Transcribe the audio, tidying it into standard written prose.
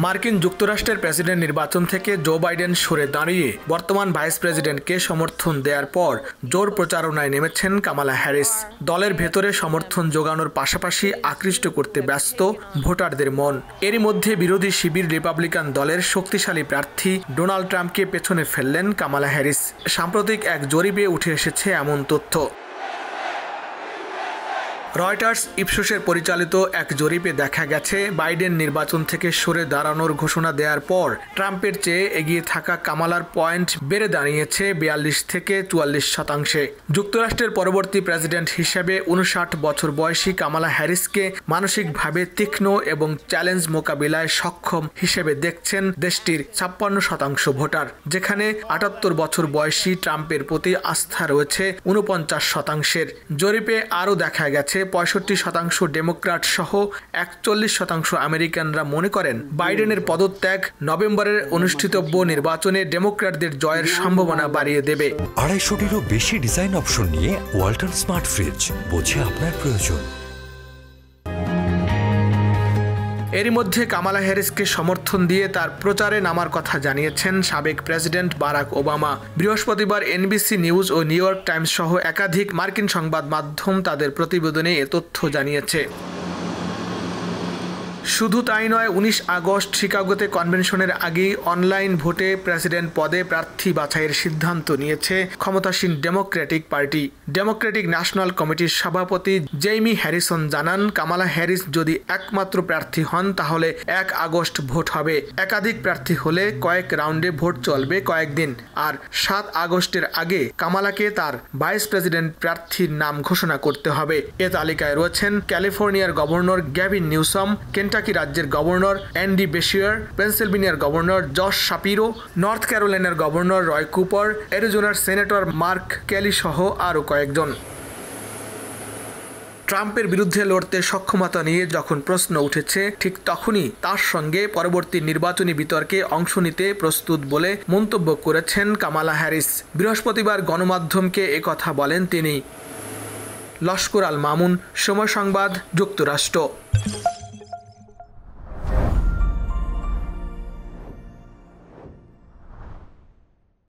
মার্কিন যুক্তরাষ্ট্রের প্রেসিডেন্ট নির্বাচন থেকে জো বাইডেন সরে দাঁড়িয়ে বর্তমান ভাইস প্রেসিডেন্টকে সমর্থন দেওয়ার পর জোর প্রচারণায় নেমেছেন কামালা হ্যারিস। দলের ভেতরে সমর্থন জোগানোর পাশাপাশি আকৃষ্ট করতে ব্যস্ত ভোটারদের মন। এরই মধ্যে বিরোধী শিবির রিপাবলিকান দলের শক্তিশালী প্রার্থী ডোনাল্ড ট্রাম্পকে পেছনে ফেললেন কামালা হ্যারিস। সাম্প্রতিক এক জরিপে উঠে এসেছে এমন তথ্য। রয়টার্স ইপসোসের পরিচালিত এক জরিপে দেখা গেছে বাইডেন নির্বাচন থেকে সরে দাঁড়ানোর ঘোষণা দেওয়ার পর ট্রাম্পের চেয়ে এগিয়ে থাকা কামালার পয়েন্ট বেড়ে দাঁড়িয়েছে 42 থেকে 44%। যুক্তরাষ্ট্রের পরবর্তী প্রেসিডেন্ট হিসেবে 59 বছর বয়সী কামালা হ্যারিসকে মানসিকভাবে তীক্ষ্ণ এবং চ্যালেঞ্জ মোকাবিলায় সক্ষম হিসেবে দেখছেন দেশটির 56% ভোটার, যেখানে 78 বছর বয়সী ট্রাম্পের প্রতি আস্থা রয়েছে 49%। জরিপে আরও দেখা গেছে 65% ডেমোক্র্যাট সহ 41% আমেরিকানরা মনে করেন বাইডেনের পদত্যাগ নভেম্বরের অনুষ্ঠিতব্য নির্বাচনে ডেমোক্র্যাটদের জয়ের সম্ভাবনা বাড়িয়ে দেবে। 250-টিরও বেশি ডিজাইন অপশন নিয়ে ওয়ালটন স্মার্ট ফ্রিজ, বোঝে আপনার প্রয়োজন। এরই মধ্যে কামালা হ্যারিসকে সমর্থন দিয়ে তার প্রচারে নামার কথা জানিয়েছেন সাবেক প্রেসিডেন্ট বারাক ওবামা। বৃহস্পতিবার এনবিসি নিউজ ও নিউ ইয়র্ক টাইমস সহ একাধিক মার্কিন সংবাদ মাধ্যম তাদের প্রতিবেদনে এ তথ্য জানিয়েছে। শুধু তাই নয়, 19 আগস্ট শিকাগোতে কনভেনশনের আগেই অনলাইন ভোটে প্রেসিডেন্ট পদে প্রার্থী বাছাইয়ের সিদ্ধান্ত নিয়েছে ক্ষমতাসীন ডেমোক্রেটিক পার্টি। ডেমোক্রেটিক ন্যাশনাল কমিটির সভাপতি জেইমি হ্যারিসন জানান, কামালা হ্যারিস যদি একমাত্র প্রার্থী হন তাহলে 1 আগস্ট ভোট হবে। একাধিক প্রার্থী হলে কয়েক রাউন্ডে ভোট চলবে কয়েকদিন। আর 7 আগস্টের আগে কামালাকে তার ভাইস প্রেসিডেন্ট প্রার্থীর নাম ঘোষণা করতে হবে। এ তালিকায় রয়েছেন ক্যালিফোর্নিয়ার গভর্নর গ্যাভিন নিউসাম, কেন্টাকি রাজ্যের গভর্নর অ্যান্ডি বেশিয়ার, পেনসিলভেনিয়ার গভর্নর জশ শাপিরো, নর্থ ক্যারোলাইনার গভর্নর রয় কুপার, অ্যারিজোনার সেনেটর মার্ক কেলি সহ আরও কয়েকজন। ট্রাম্পের বিরুদ্ধে লড়তে সক্ষমতা নিয়ে যখন প্রশ্ন উঠেছে, ঠিক তখনই তার সঙ্গে পরবর্তী নির্বাচনী বিতর্কে অংশ নিতে প্রস্তুত বলে মন্তব্য করেছেন কামালা হ্যারিস। বৃহস্পতিবার গণমাধ্যমকে একথা বলেন তিনি। লস্কর আল মামুন, সময় সংবাদ, যুক্তরাষ্ট্র।